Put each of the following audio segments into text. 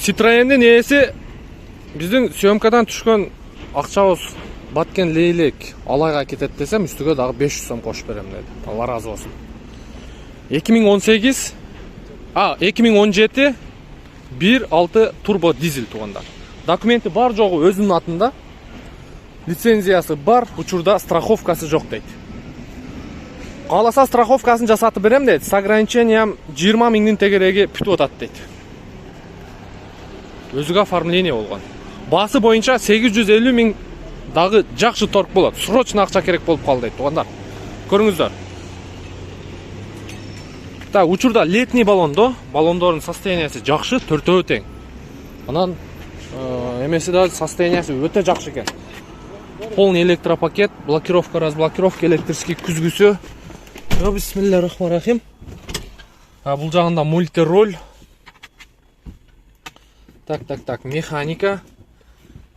Citroen'in ээси биздин съемкадан түшкөн акчабыз баткен лейлек алайга кетет десем, үстүгө дагы 500 сом кошуп берем деди. Алла разы болсун. 2017 1.6 турбо дизель тугандар. Документи бар жогу өзүнүн атында. Лицензиясы бар, учурда страховкасы жок дейт. Кааласа страховкасын жасатып берем дейт. С ограничением 20 миңдин тегереги бүтүп атат дейт. Өзүгө оформление болгон. Басы боюнча 850 миң дагы жакшы торг болот. Срочно акча керек болуп калды дейт тугандар. Көрүңүздөр. Так, учурда летний баллондо, баллондордун состояниясы жакшы, төртөө тең. Анан эмеси да состояниясы өтө жакшы экен. Полный электропакет, блокировка, разблокировка, электрический күзгүсү. Бисмиллахиррахманиррахим. Бул жагында мультироль. Так, механика.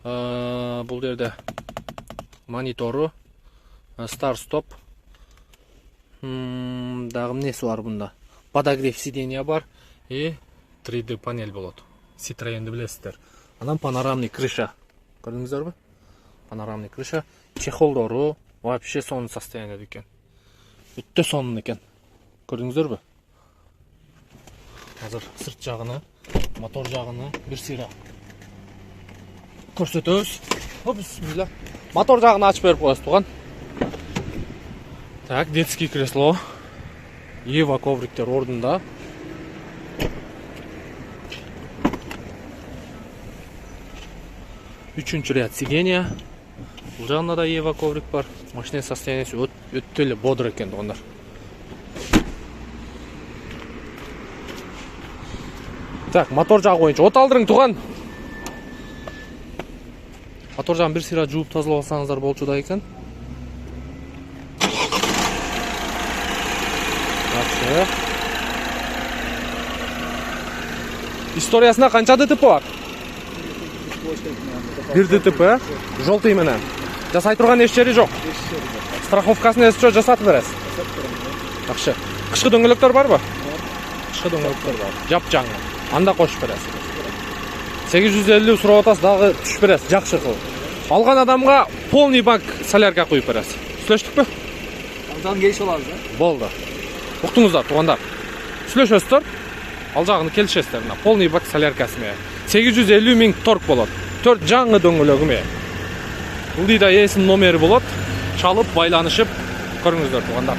Бул жерде монитору, старт-стоп. Дагы эмнеси бар бунда? Подогрев сиденья бар и 3D панель болот. Citroen'ди билесиздер. Анан панорамный крыша. Көрдүңүздөрбү? Панорамный крыша. Чехолдору вообще сонун состоянияда экен. Өтө сонун экен. Көрдүңүздөрбү? Азыр сырт жагыны, мотор жагыны бир сыйра көрсөтөбүз. Бисмилlah. Мотор жагын ачып берип коесуз туган. Так, детский кресло. Ева ковриктер ордунда. Үчүнчү ряд сиденья. Бул жагында да Ева коврик бар. Машина состояниясы өтө эле бодр экен тугандар. Так, мотор жагы боюнча от алдырың туган. Мотор жагын бир сыйра жууп тазалап алсаңыздар болчу да экен. Историясында канча ДТП бар? Бир ДТП, жолтый менен. Жасай турган эч жери жок. Страховкасын эсчө жасатып бересиз. Жакшы. Кышкы дөңгөлөктөр барбы? Кышкы дөңгөлөктөр бар. Жап-жаңы. Анда кошуп бересиз. 850 сурап атасыз, дагы түшүп бересиз, жакшы кылып. Алган адамга полный бак солярка куюп бересиз. Сүйлөштүкпү? Алдан келиш алабыз, Болду. Уктуңуздар, тугандар. Сүйлөшөсүздөр. Ал жагын келишесиздер. Полный бак соляркасы менен. 850 миң торг болот. 4 жаңы дөңгөлөгү менен. Бул да ээсинин номери болот. Чалып, байланышып көрүңүздөр тугандар.